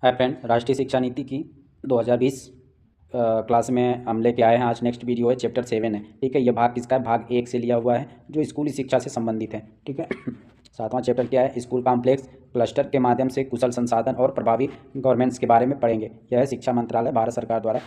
Hi friend, राष्ट्रीय शिक्षा नीति की 2020 क्लास में हम लेके आए हैं। आज नेक्स्ट वीडियो है, चैप्टर 7 है। ठीक है, ये भाग किसका है? भाग 1 से लिया हुआ है, जो स्कूली शिक्षा से संबंधित है। ठीक है। सातवां चैप्टर क्या है? स्कूल कॉम्प्लेक्स क्लस्टर के माध्यम से कुशल संसाधन और प्रभावी गवर्नेंस के बारे में पढ़ेंगे। यह है शिक्षा मंत्रालय भारत सरकार द्वारा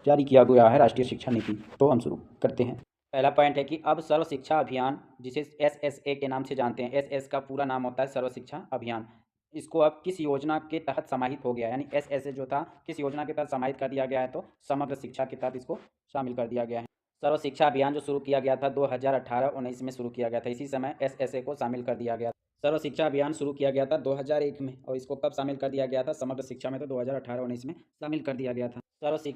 जारी किया गया है राष्ट्रीय शिक्षा नीति। तो हम शुरू करते हैं। पहला पॉइंट है कि अब सर्व शिक्षा अभियान, जिसे SSA के नाम से जानते हैं, SS का पूरा नाम होता है सर्व शिक्षा अभियान, इसको अब किस योजना के तहत समाहित हो गया है? यानी SSA जो था किस योजना के तहत समाहित कर दिया गया है? तो समग्र शिक्षा के तहत इसको शामिल कर दिया गया है। सर्व शिक्षा अभियान जो शुरू किया गया था 2018-19 में शुरू किया गया था, इसी समय SSA को शामिल कर दिया गया। सर्व शिक्षा अभियान शुरू किया गया था 2001 में, और इसको कब शामिल कर दिया गया था? समग्र शिक्षा में तो 2018-19 में शामिल कर दिया गया था।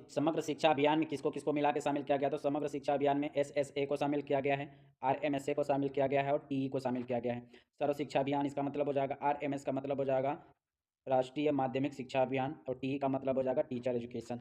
समग्र शिक्षा अभियान में किसको किसको मिला के शामिल किया गया? तो समग्र शिक्षा अभियान में SSA को शामिल किया गया है, RMSA को शामिल किया गया है और TE को शामिल किया गया है। सर्व शिक्षा अभियान इसका मतलब हो जाएगा, RMS का मतलब हो जाएगा राष्ट्रीय माध्यमिक शिक्षा अभियान, और TE का मतलब हो जाएगा टीचर एजुकेशन।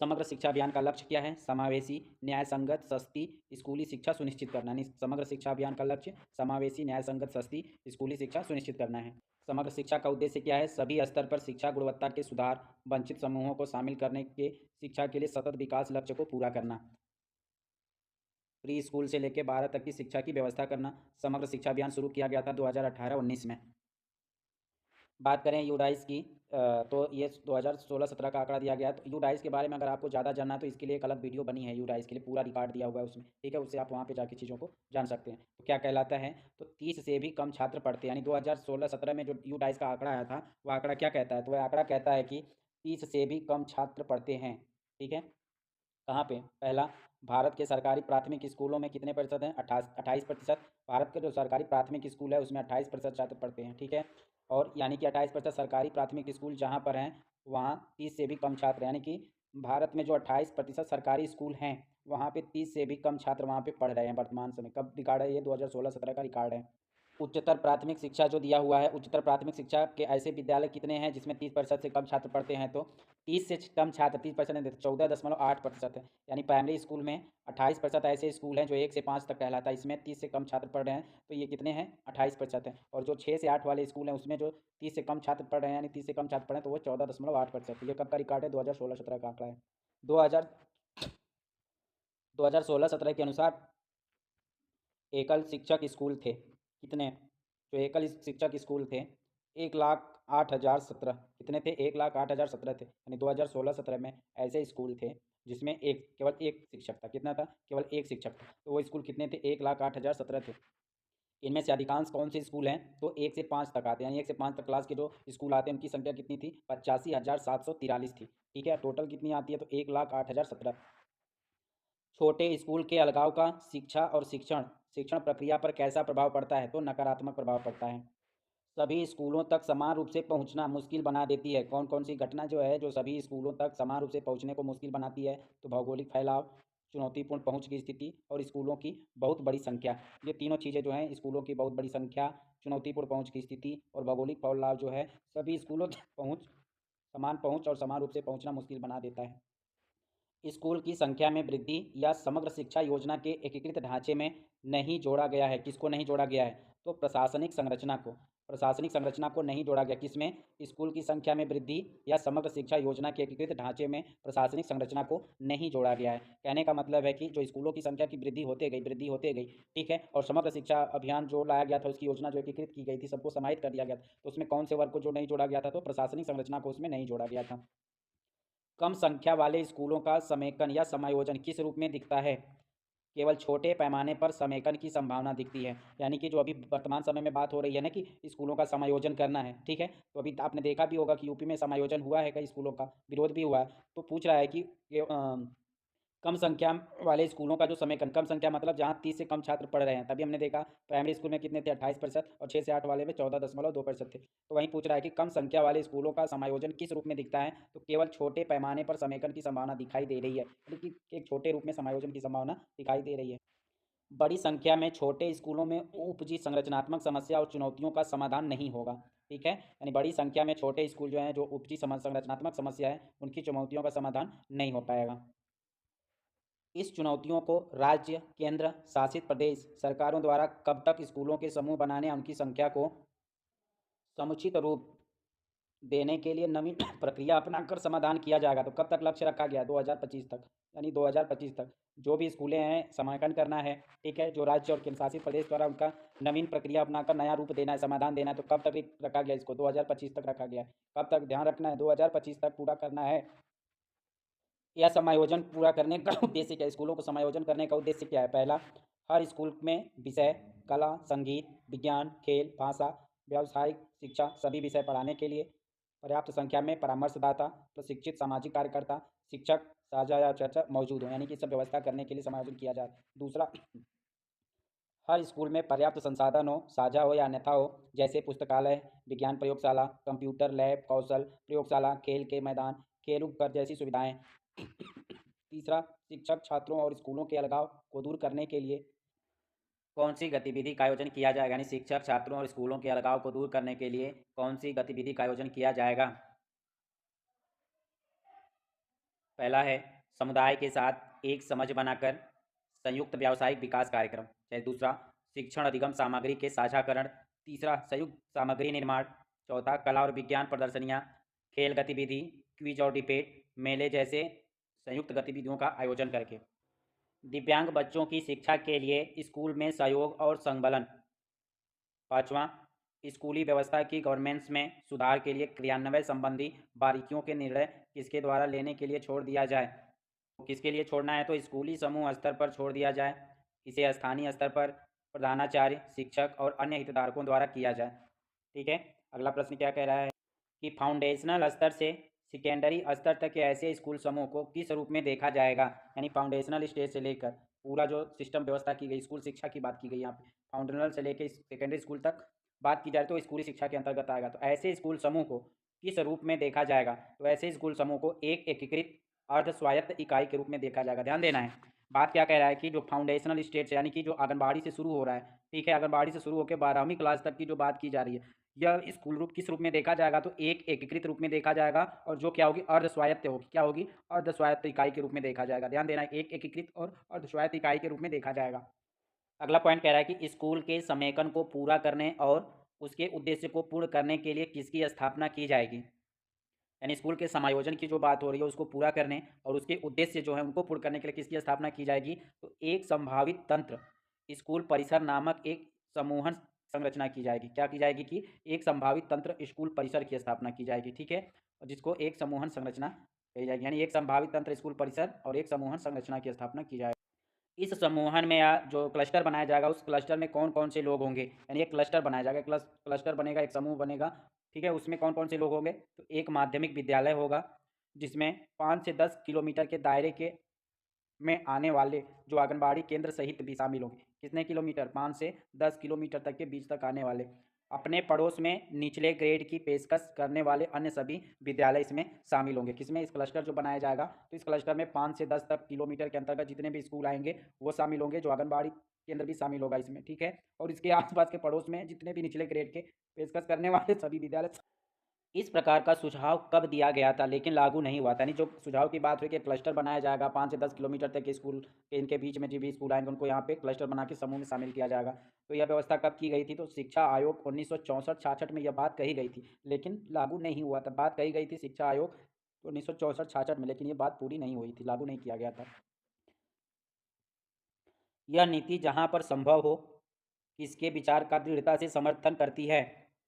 समग्र शिक्षा अभियान का लक्ष्य क्या है? समावेशी, न्याय संगत, सस्ती स्कूली शिक्षा सुनिश्चित करना। यानी समग्र शिक्षा अभियान का लक्ष्य समावेशी, न्याय संगत, सस्ती स्कूली शिक्षा सुनिश्चित करना है। समग्र शिक्षा का उद्देश्य क्या है? सभी स्तर पर शिक्षा गुणवत्ता के सुधार, वंचित समूहों को शामिल करने के शिक्षा के लिए सतत विकास लक्ष्य को पूरा करना, प्री स्कूल से लेकर 12 तक की शिक्षा की व्यवस्था करना। समग्र शिक्षा अभियान शुरू किया गया था 2018-19 में। बात करें यूडाइस की, तो ये 2016-17 का आंकड़ा दिया गया है। तो यूडाइस के बारे में अगर आपको ज़्यादा जानना है तो इसके लिए एक अलग वीडियो बनी है, यूडाइस के लिए पूरा रिकॉर्ड दिया हुआ है उसमें। ठीक है, उससे आप वहाँ पे जाके चीज़ों को जान सकते हैं। तो क्या कहलाता है? तो 30 से भी कम छात्र पढ़ते हैं। यानी 2016-17 में जो यूडाइस का आंकड़ा आया था, वो आंकड़ा क्या कहता है? तो वह आंकड़ा कहता है कि 30 से भी कम छात्र पढ़ते हैं। ठीक है, कहाँ पे? पहला, भारत के सरकारी प्राथमिक स्कूलों में कितने प्रतिशत हैं? 28%। भारत के जो सरकारी प्राथमिक स्कूल है उसमें 28% छात्र पढ़ते हैं। ठीक है, और यानी कि 28% सरकारी प्राथमिक स्कूल जहाँ पर हैं वहाँ 30 से भी कम छात्र हैं। यानी कि भारत में जो 28% सरकारी स्कूल हैं वहाँ पे 30 से भी कम छात्र वहाँ पे पढ़ रहे हैं वर्तमान समय। कब रिकॉर्ड है? ये 2016-17 का रिकॉर्ड है। उच्चतर प्राथमिक शिक्षा जो दिया हुआ है, उच्चतर प्राथमिक शिक्षा के ऐसे विद्यालय कितने हैं जिसमें 30% से कम छात्र पढ़ते हैं? तो 30 से कम छात्र, 30% नहीं, 14.8% है। यानी प्राइमरी स्कूल में 28% ऐसे स्कूल हैं जो 1 से 5 तक कहलाता है, इसमें 30 से कम छात्र पढ़ रहे हैं, तो ये कितने हैं? 28% है। और जो 6 से 8 वाले स्कूल हैं उसमें जो 30 से कम छात्र पढ़ रहे हैं, यानी 30 से कम छात्र पढ़ रहे हैं, तो वो 14.8%। ये कब का रिकॉर्ड है? 2016-17 का आंकड़ा है। 2000 2016-17 के अनुसार एकल शिक्षक स्कूल थे कितने? जो एकल शिक्षक स्कूल थे 1,08,017। कितने थे? 1,08,017 थे। यानी 2016-17 में ऐसे स्कूल थे जिसमें केवल एक शिक्षक था। कितना था? केवल एक शिक्षक था। तो वो स्कूल कितने थे? 1,08,017 थे। इनमें से अधिकांश कौन से स्कूल हैं? तो 1 से 5 तक आते हैं। यानी 1 से 5 तक क्लास के जो स्कूल आते हैं उनकी संख्या कितनी थी? 85,743 थी। ठीक है, टोटल कितनी आती है? तो 1,08,017। छोटे स्कूल के अलगाव का शिक्षा और शिक्षण शिक्षण प्रक्रिया पर कैसा प्रभाव पड़ता है? तो नकारात्मक प्रभाव पड़ता है। सभी स्कूलों तक समान रूप से पहुंचना मुश्किल बना देती है। कौन कौन सी घटना जो है जो सभी स्कूलों तक समान रूप से पहुंचने को मुश्किल बनाती है? तो भौगोलिक फैलाव, चुनौतीपूर्ण पहुंच की स्थिति और स्कूलों की बहुत बड़ी संख्या। ये तीनों चीज़ें जो हैं, स्कूलों की बहुत बड़ी संख्या, चुनौतीपूर्ण पहुंच की स्थिति और भौगोलिक फैलाव जो है, सभी स्कूलों तक समान पहुंच और समान रूप से पहुंचना मुश्किल बना देता है। स्कूल की संख्या में वृद्धि या समग्र शिक्षा योजना के एकीकृत ढांचे में नहीं जोड़ा गया है। किसको नहीं जोड़ा गया है? तो प्रशासनिक संरचना को। प्रशासनिक संरचना को नहीं जोड़ा गया। किसमें? स्कूल की संख्या में वृद्धि या समग्र शिक्षा योजना के एकीकृत ढांचे में प्रशासनिक संरचना को नहीं जोड़ा गया है। कहने का मतलब है कि जो स्कूलों की संख्या की वृद्धि होते गई, ठीक है, और समग्र शिक्षा अभियान जो लाया गया था, उसकी योजना जो एकीकृत की गई थी, सबको समाहित कर दिया गया था, तो उसमें कौन से वर्ग को जो नहीं जोड़ा गया था? तो प्रशासनिक संरचना को उसमें नहीं जोड़ा गया था। कम संख्या वाले स्कूलों का समेकन या समायोजन किस रूप में दिखता है? केवल छोटे पैमाने पर समेकन की संभावना दिखती है। यानी कि जो अभी वर्तमान समय में बात हो रही है ना कि स्कूलों का समायोजन करना है, ठीक है, तो अभी आपने देखा भी होगा कि यूपी में समायोजन हुआ है, कई स्कूलों का विरोध भी हुआ है। तो पूछ रहा है कि कम संख्या वाले स्कूलों का जो समेकन, कम संख्या मतलब जहाँ 30 से कम छात्र पढ़ रहे हैं, तभी हमने देखा प्राइमरी स्कूल में कितने थे? 28%, और 6 से 8 वाले में 14.2% थे। तो वहीं पूछ रहा है कि कम संख्या वाले स्कूलों का समायोजन किस रूप में दिखता है? तो केवल छोटे पैमाने पर समेकन की संभावना दिखाई दे रही है, यानी कि एक छोटे रूप में समायोजन की संभावना दिखाई दे रही है। बड़ी संख्या में छोटे स्कूलों में उपजी संरचनात्मक समस्या और चुनौतियों का समाधान नहीं होगा। ठीक है, यानी बड़ी संख्या में छोटे स्कूल जो हैं, जो उपजी संरचनात्मक समस्या है, उनकी चुनौतियों का समाधान नहीं हो पाएगा। इस चुनौतियों को राज्य, केंद्र शासित प्रदेश सरकारों द्वारा कब तक स्कूलों के समूह बनाने या उनकी संख्या को समुचित रूप देने के लिए नवीन प्रक्रिया अपनाकर समाधान किया जाएगा। तो कब तक लक्ष्य रखा गया? 2025 तक, यानी 2025 तक जो भी स्कूलें हैं समांकन करना है, ठीक है, जो राज्य और केंद्र शासित प्रदेश द्वारा उनका नवीन प्रक्रिया अपनाकर नया रूप देना है, समाधान देना है। तो कब तक रखा गया इसको? 2025 तक रखा गया है। कब तक? ध्यान रखना है, 2025 तक पूरा करना है। यह समायोजन पूरा करने का उद्देश्य क्या है? स्कूलों को समायोजन करने का उद्देश्य क्या है? पहला, हर स्कूल में विषय कला, संगीत, विज्ञान, खेल, भाषा, व्यावसायिक शिक्षा सभी विषय पढ़ाने के लिए पर्याप्त संख्या में परामर्शदाता, प्रशिक्षित सामाजिक कार्यकर्ता, शिक्षक, साझा या चर्चा मौजूद हो, यानी कि सब व्यवस्था करने के लिए समायोजन किया जाए। दूसरा, हर स्कूल में पर्याप्त संसाधन हो, साझा हो या अन्यथा हो, जैसे पुस्तकालय, विज्ञान प्रयोगशाला, कंप्यूटर लैब, कौशल प्रयोगशाला, खेल के मैदान, खेल उपकर जैसी सुविधाएं। तीसरा, शिक्षक छात्रों और स्कूलों के अलगाव को दूर करने के लिए कौन सी गतिविधि का आयोजन किया जाएगा? यानी शिक्षक छात्रों और स्कूलों के अलगाव को दूर करने के लिए कौन सी गतिविधि का आयोजन किया जाएगा? पहला है समुदाय के साथ एक समझ बनाकर संयुक्त व्यावसायिक विकास कार्यक्रम। चाहे दूसरा, शिक्षण अधिगम सामग्री के साझाकरण। तीसरा, संयुक्त सामग्री निर्माण। चौथा, कला और विज्ञान प्रदर्शनियाँ, खेल गतिविधि, क्विज और डिबेट, मेले जैसे संयुक्त गतिविधियों का आयोजन करके। दिव्यांग बच्चों की शिक्षा के लिए स्कूल में सहयोग और संबलन। पाँचवां, स्कूली व्यवस्था की गवर्नेंस में सुधार के लिए क्रियान्वयन संबंधी बारीकियों के निर्णय किसके द्वारा लेने के लिए छोड़ दिया जाए? किसके लिए छोड़ना है? तो स्कूली समूह स्तर पर छोड़ दिया जाए, इसे स्थानीय स्तर पर प्रधानाचार्य, शिक्षक और अन्य हितधारकों द्वारा किया जाए। ठीक है, अगला प्रश्न क्या कह रहा है कि फाउंडेशनल स्तर से सेकेंडरी स्तर तक के ऐसे स्कूल समूह को किस रूप में देखा जाएगा? यानी फाउंडेशनल स्टेज से लेकर पूरा जो सिस्टम व्यवस्था की गई, स्कूल शिक्षा की बात की गई यहाँ पे, फाउंडेशनल से लेकर सेकेंडरी स्कूल तक बात की जाए तो स्कूली शिक्षा के अंतर्गत आएगा। तो ऐसे स्कूल समूह को किस रूप में देखा जाएगा? तो ऐसे स्कूल समूह को एक एकीकृत अर्ध स्वायत्त इकाई के रूप में देखा जाएगा। ध्यान देना है, बात क्या कह रहा है कि जो फाउंडेशनल स्टेज यानी कि जो आंगनबाड़ी से शुरू हो रहा है, ठीक है, आंगनबाड़ी से शुरू होकर 12वीं क्लास तक की जो बात की जा रही है, यह स्कूल रूप किस रूप में देखा जाएगा? तो एक एकीकृत रूप में देखा जाएगा, और जो क्या होगी? अर्ध स्वायत्त होगी। क्या होगी? अर्ध स्वायत्त इकाई के रूप में देखा जाएगा। ध्यान देना है, एक एकीकृत और अर्ध स्वायत्त इकाई के रूप में देखा जाएगा। अगला पॉइंट कह रहा है कि स्कूल के समेकन को पूरा करने और उसके उद्देश्य को पूर्ण करने के लिए किसकी स्थापना की जाएगी? यानी स्कूल के समायोजन की जो बात हो रही है उसको पूरा करने और उसके उद्देश्य जो है उनको पूर्ण करने के लिए किसकी स्थापना की जाएगी? तो एक संभावित तंत्र स्कूल परिसर नामक एक समूहन संरचना की जाएगी। क्या की जाएगी? कि एक संभावित तंत्र स्कूल परिसर की स्थापना की जाएगी। ठीक है, जिसको एक समूहन संरचना कही जाएगी, यानी एक संभावित तंत्र स्कूल परिसर और एक समूहन संरचना की स्थापना की जाएगी। इस समूहन में या जो क्लस्टर बनाया जाएगा उस क्लस्टर में कौन कौन से लोग होंगे? यानी एक क्लस्टर बनाया जाएगा, क्लस्टर बनेगा, एक समूह बनेगा। ठीक है, उसमें कौन कौन से लोग होंगे? तो एक माध्यमिक विद्यालय होगा जिसमें 5 से 10 किलोमीटर के दायरे के में आने वाले जो आंगनबाड़ी केंद्र सहित भी शामिल होंगे। कितने किलोमीटर? 5 से 10 किलोमीटर तक के बीच तक आने वाले। अपने पड़ोस में निचले ग्रेड की पेशकश करने वाले अन्य सभी विद्यालय इसमें शामिल होंगे। किसमें? इस क्लस्टर जो बनाया जाएगा, तो इस क्लस्टर में 5 से 10 तक किलोमीटर के अंतर्गत जितने भी स्कूल आएंगे वो शामिल होंगे, जो आंगनबाड़ी केंद्र भी शामिल होगा इसमें। ठीक है, और इसके आसपास के पड़ोस में जितने भी निचले ग्रेड के पेशकश करने वाले सभी विद्यालय। इस प्रकार का सुझाव कब दिया गया था लेकिन लागू नहीं हुआ था? यानी जो सुझाव की बात हुई कि क्लस्टर बनाया जाएगा, 5 से 10 किलोमीटर तक के स्कूल के इनके बीच में जो भी स्कूल आएंगे उनको यहाँ पे क्लस्टर बना के समूह में शामिल किया जाएगा। तो यह व्यवस्था कब की गई थी? तो शिक्षा आयोग 1964-66 में यह बात कही गई थी, लेकिन लागू नहीं हुआ था। बात कही गई थी शिक्षा आयोग 1964-66 में, लेकिन ये बात पूरी नहीं हुई थी, लागू नहीं किया गया था। यह नीति जहाँ पर संभव हो किसके विचार का दृढ़ता से समर्थन करती है?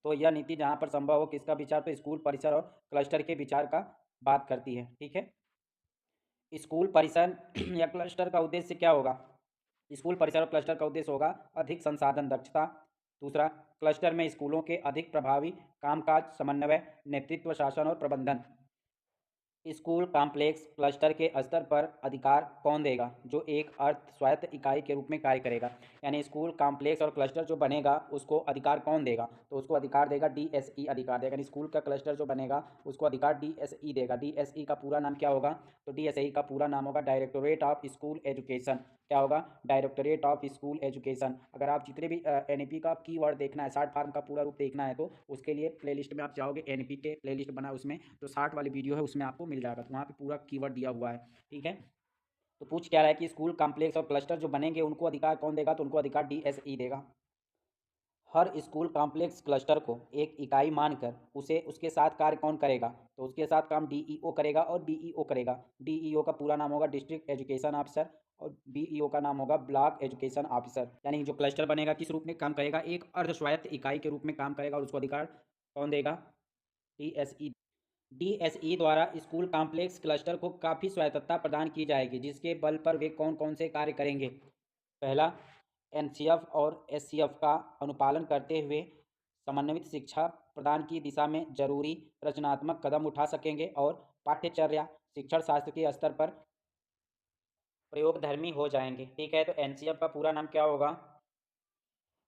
तो यह नीति जहाँ पर संभव हो किसका विचार? तो स्कूल परिसर और क्लस्टर के विचार का बात करती है। ठीक है, स्कूल परिसर या क्लस्टर का उद्देश्य क्या होगा? स्कूल परिसर और क्लस्टर का उद्देश्य होगा अधिक संसाधन दक्षता। दूसरा, क्लस्टर में स्कूलों के अधिक प्रभावी कामकाज, समन्वय, नेतृत्व, शासन और प्रबंधन। स्कूल कॉम्प्लेक्स क्लस्टर के स्तर पर अधिकार कौन देगा? जो एक अर्ध स्वायत्त इकाई के रूप में कार्य करेगा। यानी स्कूल कॉम्प्लेक्स और क्लस्टर जो बनेगा उसको अधिकार कौन देगा? तो उसको अधिकार देगा डीएसई, अधिकार देगा। यानी स्कूल का क्लस्टर जो बनेगा उसको अधिकार डीएसई देगा। डीएसई का पूरा नाम क्या होगा? तो डीएसई का पूरा नाम होगा डायरेक्टोरेट ऑफ स्कूल एजुकेशन। क्या होगा? Directorate of school education. अगर आप जितने भी एनईपी का कीवर्ड देखना है, शार्ट फॉर्म का पूरा रूप देखना है, तो उसके लिए प्लेलिस्ट में आप जाओगे, एनईपी के प्लेलिस्ट बना है उसमें, तो 60 वाली वीडियो है उसमें आपको मिल जाएगा, तो वहाँ पे पूरा कीवर्ड दिया हुआ है। ठीक है, तो पूछ क्या रहा है कि स्कूल कॉम्प्लेक्स और क्लस्टर जो बनेंगे उनको अधिकार कौन देगा? तो उनको अधिकार डीएसई देगा। हर स्कूल कॉम्प्लेक्स क्लस्टर को एक इकाई मानकर उसे उसके साथ कार्य कौन करेगा? तो उसके साथ काम डीईओ करेगा और बीईओ करेगा। डीईओ का पूरा नाम होगा डिस्ट्रिक्ट एजुकेशन ऑफिसर और बीईओ का नाम होगा ब्लॉक एजुकेशन ऑफिसर। यानी जो क्लस्टर बनेगा किस रूप में काम करेगा? एक अर्ध स्वायत्त इकाई के रूप में काम करेगा और उसको अधिकार कौन देगा? डीएसई। डीएसई द्वारा स्कूल कॉम्प्लेक्स क्लस्टर को काफ़ी स्वायत्तता प्रदान की जाएगी, जिसके बल पर वे कौन कौन से कार्य करेंगे? पहला, एनसीएफ और एससीएफ का अनुपालन करते हुए समन्वित शिक्षा प्रदान की दिशा में जरूरी रचनात्मक कदम उठा सकेंगे और पाठ्यचर्या शिक्षण शास्त्र के स्तर पर प्रयोगधर्मी हो जाएंगे। ठीक है, तो एनसीएफ का पूरा नाम क्या होगा?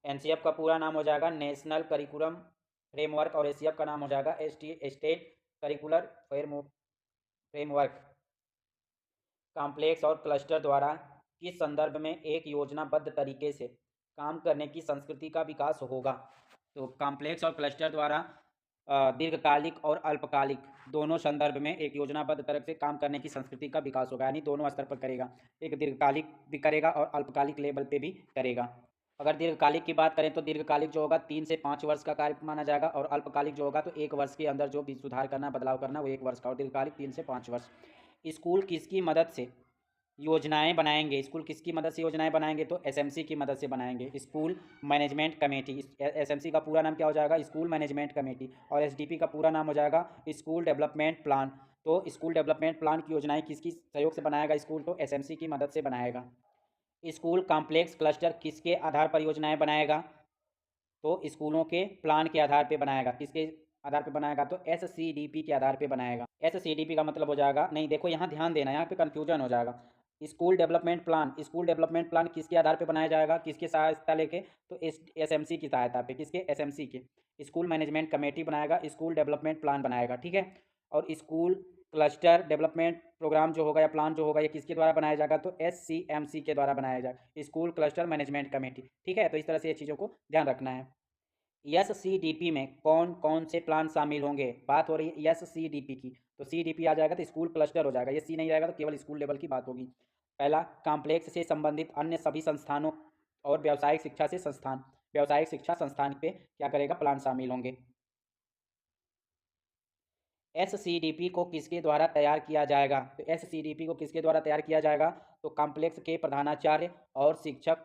एनसीएफ का पूरा नाम हो जाएगा नेशनल करिकुलम फ्रेमवर्क और एससीएफ का नाम हो जाएगा स्टेट करिकुलर फ्रेमवर्क। कॉम्प्लेक्स और क्लस्टर द्वारा किस संदर्भ में एक योजनाबद्ध तरीके से काम करने की संस्कृति का विकास होगा? तो कॉम्प्लेक्स और क्लस्टर द्वारा दीर्घकालिक और अल्पकालिक दोनों संदर्भ में एक योजनाबद्ध तरह से काम करने की संस्कृति का विकास होगा, यानी दोनों स्तर पर करेगा। एक दीर्घकालिक भी करेगा और अल्पकालिक लेवल पे भी करेगा। अगर दीर्घकालिक की बात करें तो दीर्घकालिक जो होगा 3 से 5 वर्ष का कार्य माना जाएगा और अल्पकालिक जो होगा तो 1 वर्ष के अंदर जो भी सुधार करना बदलाव करना वो 1 वर्ष का और दीर्घकालिक 3 से 5 वर्ष। स्कूल किसकी मदद से योजनाएं बनाएंगे? स्कूल किसकी मदद से योजनाएं बनाएंगे? तो एसएमसी की मदद से बनाएंगे, स्कूल मैनेजमेंट कमेटी। एसएमसी का पूरा नाम क्या हो जाएगा? School management committee. और एसडीपी का पूरा नाम हो जाएगा स्कूल डेवलपमेंट प्लान। तो स्कूल डेवलपमेंट प्लान की योजनाएं किसकी सहयोग से बनाएगा स्कूल? तो एसएमसी की मदद से बनाएगा। स्कूल कॉम्प्लेक्स क्लस्टर किसके आधार पर योजनाएं बनाएगा? तो स्कूलों के प्लान के आधार पर बनाएगा। किसके आधार पर बनाएगा? तो एससीडीपी के आधार पर बनाएगा। एससीडीपी का मतलब हो जाएगा, नहीं देखो यहाँ ध्यान देना, यहाँ पे कंफ्यूजन हो जाएगा। स्कूल डेवलपमेंट प्लान किसके आधार पे बनाया जाएगा? किसकी सहायता लेके? तो एसएमसी की सहायता पे। किसके? एसएमसी के। स्कूल मैनेजमेंट कमेटी बनाएगा, स्कूल डेवलपमेंट प्लान बनाएगा। ठीक है, और स्कूल क्लस्टर डेवलपमेंट प्रोग्राम जो होगा या प्लान जो होगा ये किसके द्वारा बनाया जाएगा? तो एससीएमसी के द्वारा बनाया जाएगा, स्कूल क्लस्टर मैनेजमेंट कमेटी। ठीक है, तो इस तरह से ये चीज़ों को ध्यान रखना है। एससीडीपी में कौन कौन से प्लान शामिल होंगे? बात हो रही है एससीडीपी की, तो सीडीपी आ जाएगा तो स्कूल क्लस्टर हो जाएगा, ये सी नहीं रहेगा तो केवल स्कूल लेवल की बात होगी। पहला, कॉम्प्लेक्स से संबंधित अन्य सभी संस्थानों और व्यावसायिक शिक्षा से संस्थान, व्यावसायिक शिक्षा संस्थान पे क्या करेगा? प्लान शामिल होंगे। एससीडीपी को किसके द्वारा तैयार किया जाएगा? तो एससीडीपी को किसके द्वारा तैयार किया जाएगा? तो कॉम्प्लेक्स के प्रधानाचार्य और शिक्षक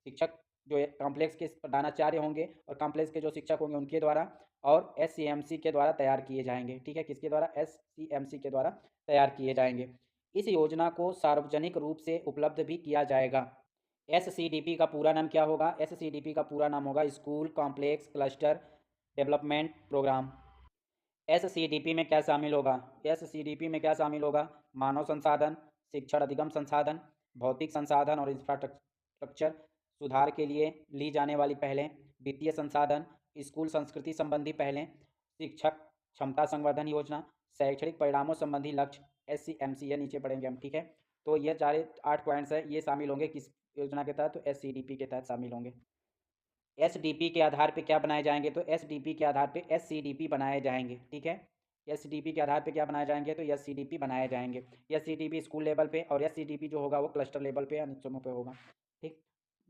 शिक्षक जो कॉम्प्लेक्स के प्रधानाचार्य होंगे और कॉम्प्लेक्स के जो शिक्षक होंगे उनके द्वारा और एससीएमसी के द्वारा तैयार किए जाएंगे। ठीक है, किसके द्वारा? एससीएमसी के द्वारा तैयार किए जाएंगे। इस योजना को सार्वजनिक रूप से उपलब्ध भी किया जाएगा। एससीडीपी का पूरा नाम क्या होगा? एससीडीपी का पूरा नाम होगा school complex cluster development programme. SCDP में क्या शामिल होगा? एससीडीपी में क्या शामिल होगा? मानव संसाधन, शिक्षण अधिगम संसाधन, भौतिक संसाधन और इंफ्रास्ट्रक्चर सुधार के लिए ली जाने वाली पहलें, वित्तीय संसाधन, स्कूल संस्कृति संबंधी पहलें, शिक्षक क्षमता संवर्धन योजना, शैक्षणिक परिणामों संबंधी लक्ष्य, एससीएमसी, ये नीचे पढ़ेंगे हम। ठीक है, तो ये 8 पॉइंट्स है, ये शामिल होंगे किस योजना के तहत? तो एससीडीपी के तहत शामिल होंगे। एसडीपी के आधार पे क्या बनाए जाएंगे? तो एसडीपी के आधार पे एससीडीपी बनाए जाएंगे। ठीक है, एसडीपी के आधार पे क्या बनाए जाएंगे? तो एससीडीपी बनाए जाएंगे। एससीडीपी स्कूल लेवल पे और एससीडीपी जो होगा वो क्लस्टर लेवल पे अन्य समूह पे होगा। ठीक,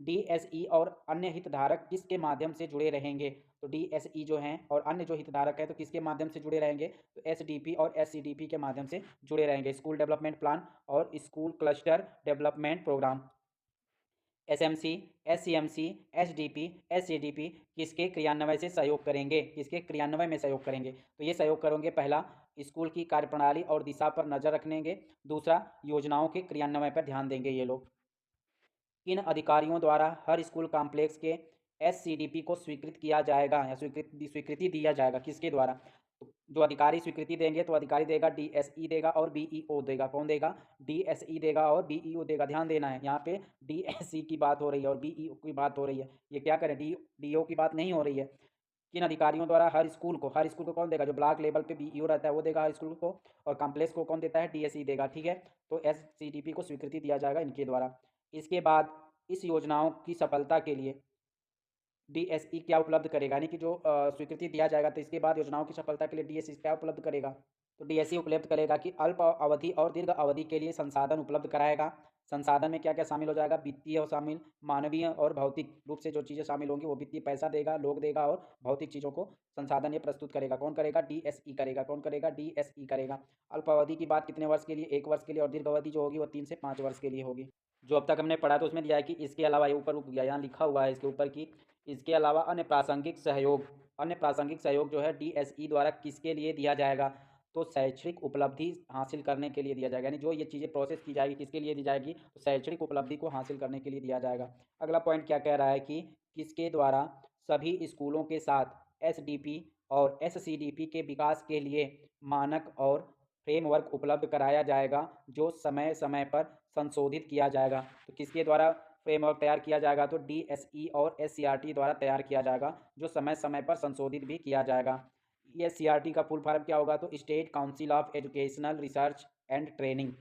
डीएसई और अन्य हितधारक किसके माध्यम से जुड़े रहेंगे? तो डीएसई जो हैं और अन्य जो हितधारक है तो किसके माध्यम से जुड़े रहेंगे? तो एसडीपी और एससीडीपी के माध्यम से जुड़े रहेंगे, स्कूल डेवलपमेंट प्लान और school cluster development programme. SMC, SCMC, SDP, SCDP किसके क्रियान्वयन से सहयोग करेंगे? किसके क्रियान्वयन में सहयोग करेंगे? तो ये सहयोग करेंगे, पहला स्कूल की कार्यप्रणाली और दिशा पर नजर रखेंगे, दूसरा योजनाओं के क्रियान्वयन पर ध्यान देंगे ये लोग। किन अधिकारियों द्वारा हर स्कूल कॉम्प्लेक्स के एससीडीपी को स्वीकृत किया जाएगा या स्वीकृति दिया जाएगा? किसके द्वारा? तो जो अधिकारी स्वीकृति देंगे तो अधिकारी देगा डीएसई देगा और बीईओ देगा। कौन देगा? डीएसई देगा और बीईओ देगा। ध्यान देना है, यहाँ पे डीएसई की बात हो रही है और बीईओ की बात हो रही है, ये क्या करें? डीओ की बात नहीं हो रही है। किन अधिकारियों द्वारा हर स्कूल को कौन देगा? जो ब्लॉक लेवल पे बीईओ रहता है वो देगा हर स्कूल को, और कॉम्प्लेक्स को कौन देता है? डीएसई देगा। ठीक है, तो एससीडीपी को स्वीकृति दिया जाएगा इनके द्वारा। इसके बाद इस योजनाओं की सफलता के लिए डीएसई क्या उपलब्ध करेगा? यानी कि जो स्वीकृति दिया जाएगा तो इसके बाद योजनाओं की सफलता के लिए डीएसई क्या उपलब्ध करेगा? तो डीएसई उपलब्ध करेगा कि अल्प अवधि और दीर्घ अवधि के लिए संसाधन उपलब्ध कराएगा, संसाधन में क्या क्या शामिल हो जाएगा, वित्तीय और शामिल, मानवीय और भौतिक रूप से जो चीज़ें शामिल होंगी वो वित्तीय पैसा देगा, लोग देगा, और भौतिक चीज़ों को संसाधन ये प्रस्तुत करेगा। कौन करेगा, डीएसई करेगा। कौन करेगा, डीएसई करेगा। अल्पावधि की बात कितने वर्ष के लिए, 1 वर्ष के लिए, और दीर्घ अवधि जो होगी वो 3 से 5 वर्ष के लिए होगी। जो अब तक हमने पढ़ा तो उसमें दिया है कि इसके अलावा, ये ऊपर रुक गया, यहाँ लिखा हुआ है इसके ऊपर कि इसके अलावा अन्य प्रासंगिक सहयोग जो है डीएसई द्वारा किसके लिए दिया जाएगा, तो शैक्षणिक उपलब्धि हासिल करने के लिए दिया जाएगा। यानी जो ये चीज़ें प्रोसेस की जाएगी किसके लिए दी जाएगी, तो शैक्षणिक उपलब्धि को हासिल करने के लिए दिया जाएगा। अगला पॉइंट क्या कह रहा है कि किसके द्वारा सभी स्कूलों के साथ एसडीपी और एससीडीपी के विकास के लिए मानक और फ्रेमवर्क उपलब्ध कराया जाएगा, जो समय समय पर संशोधित किया जाएगा। तो किसके द्वारा फ्रेमवर्क तैयार किया जाएगा, तो डीएसई और एससीईआरटी द्वारा तैयार किया जाएगा, जो समय समय पर संशोधित भी किया जाएगा। एससीईआरटी का फुल फॉर्म क्या होगा, तो state council of educational research and training.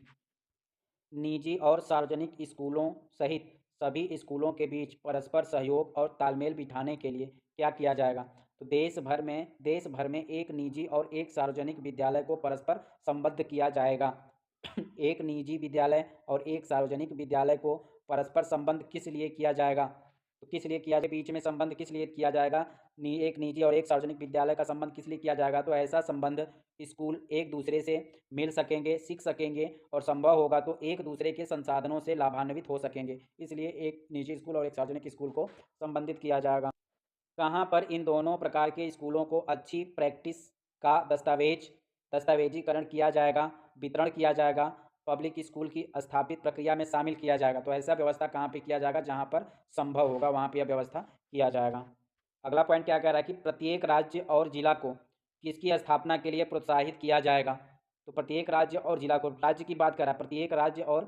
निजी और सार्वजनिक स्कूलों सहित सभी स्कूलों के बीच परस्पर सहयोग और तालमेल बिठाने के लिए क्या किया जाएगा, तो देश भर में एक निजी और एक सार्वजनिक विद्यालय को परस्पर संबद्ध किया जाएगा। एक निजी विद्यालय और एक सार्वजनिक विद्यालय को परस्पर संबंध किस लिए किया जाएगा, तो किस लिए किया जाए, बीच में संबंध किस लिए किया जाएगा, एक निजी और एक सार्वजनिक विद्यालय का संबंध किस लिए किया जाएगा, तो ऐसा संबंध स्कूल एक दूसरे से मिल सकेंगे, सीख सकेंगे, और संभव होगा तो एक दूसरे के संसाधनों से लाभान्वित हो सकेंगे, इसलिए एक निजी स्कूल और एक सार्वजनिक स्कूल को संबंधित किया जाएगा। कहाँ पर इन दोनों प्रकार के स्कूलों को अच्छी प्रैक्टिस का दस्तावेजीकरण किया जाएगा, वितरण किया जाएगा, पब्लिक स्कूल की स्थापित प्रक्रिया में शामिल किया जाएगा। तो ऐसा व्यवस्था कहाँ पे किया जाएगा, जहाँ पर संभव होगा वहाँ पे यह व्यवस्था किया जाएगा। अगला पॉइंट क्या कह रहा है कि प्रत्येक राज्य और जिला को किसकी स्थापना के लिए प्रोत्साहित किया जाएगा, तो प्रत्येक राज्य और जिला को, राज्य की बात कर रहा है, प्रत्येक राज्य और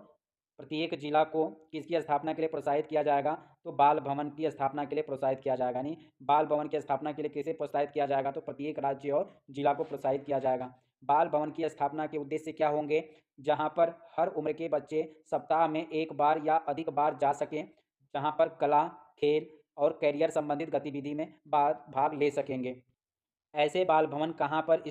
प्रत्येक जिला को किसकी स्थापना के लिए प्रोत्साहित किया जाएगा, तो बाल भवन की स्थापना के लिए प्रोत्साहित किया जाएगा। यानी बाल भवन की स्थापना के लिए किसे प्रोत्साहित किया जाएगा, तो प्रत्येक राज्य और जिला को प्रोत्साहित किया जाएगा। बाल भवन की स्थापना के उद्देश्य क्या होंगे, जहां पर हर उम्र के बच्चे सप्ताह में एक बार या अधिक बार जा सकें, जहां पर कला, खेल और कैरियर संबंधित गतिविधि में भाग ले सकेंगे। ऐसे बाल भवन कहाँ पर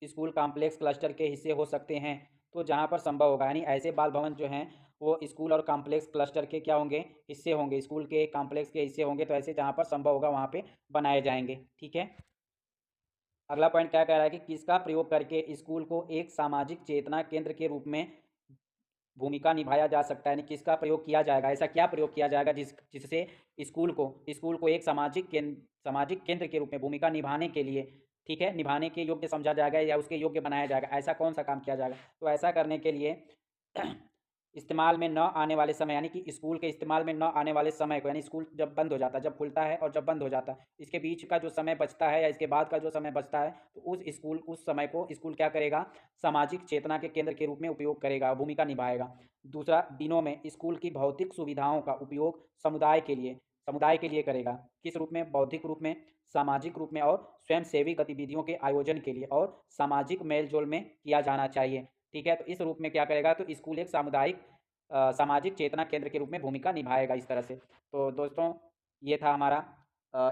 स्कूल कॉम्प्लेक्स क्लस्टर के हिस्से हो सकते हैं, तो जहाँ पर संभव होगा। यानी ऐसे बाल भवन जो हैं वो स्कूल और कॉम्प्लेक्स क्लस्टर के क्या होंगे, हिस्से होंगे, स्कूल के कॉम्प्लेक्स के हिस्से होंगे। तो ऐसे जहाँ पर संभव होगा वहाँ पे बनाए जाएंगे। ठीक है। अगला पॉइंट क्या कह रहा है कि किसका प्रयोग करके स्कूल को एक सामाजिक चेतना केंद्र के रूप में भूमिका निभाया जा सकता है। यानी किसका प्रयोग किया जाएगा, ऐसा क्या प्रयोग किया जाएगा जिससे स्कूल को एक सामाजिक केंद्र के रूप में भूमिका निभाने के लिए, ठीक है, निभाने के योग्य समझा जाएगा या उसके योग्य बनाया जाएगा। ऐसा कौन सा काम किया जाएगा, तो ऐसा करने के लिए इस्तेमाल में न आने वाले समय, यानी कि स्कूल के इस्तेमाल में न आने वाले समय को, यानी स्कूल जब बंद हो जाता है, जब खुलता है और जब बंद हो जाता है, इसके बीच का जो समय बचता है या इसके बाद का जो समय बचता है, तो उस समय को स्कूल क्या करेगा, सामाजिक चेतना के केंद्र के रूप में उपयोग करेगा, भूमिका निभाएगा। दूसरा, दिनों में स्कूल की भौतिक सुविधाओं का उपयोग समुदाय के लिए करेगा। किस रूप में, बौद्धिक रूप में, सामाजिक रूप में, और स्वयंसेवी गतिविधियों के आयोजन के लिए और सामाजिक मेलजोल में किया जाना चाहिए। ठीक है। तो इस रूप में क्या करेगा, तो स्कूल एक सामाजिक चेतना केंद्र के रूप में भूमिका निभाएगा इस तरह से। तो दोस्तों, ये था हमारा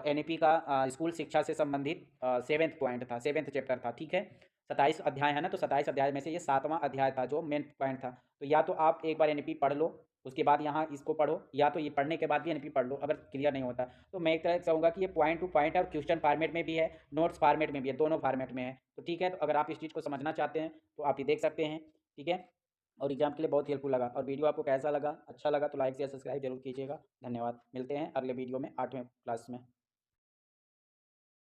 एनईपी का स्कूल शिक्षा से संबंधित 7th पॉइंट था, 7th चैप्टर था। ठीक है। 27 अध्याय है ना, तो 27 अध्याय में से ये 7वां अध्याय था जो मेन पॉइंट था। तो या तो आप एक बार एनईपी पढ़ लो, उसके बाद यहाँ इसको पढ़ो, या तो ये पढ़ने के बाद भी एनईपी पढ़ लो अगर क्लियर नहीं होता। तो मैं एक तरह से कहूँगा कि ये पॉइंट टू पॉइंट है, और क्वेश्चन फॉर्मेट में भी है, नोट्स फॉर्मेट में भी है, दोनों फॉर्मेट में है। तो ठीक है। तो अगर आप इस चीज़ को समझना चाहते हैं तो आप ये देख सकते हैं। ठीक है। और एग्जाम के लिए बहुत हेल्पफुल लगा। और वीडियो आपको कैसा लगा, अच्छा लगा तो लाइक शेयर सब्सक्राइब जरूर कीजिएगा। धन्यवाद। मिलते हैं अगले वीडियो में 8वें क्लास में।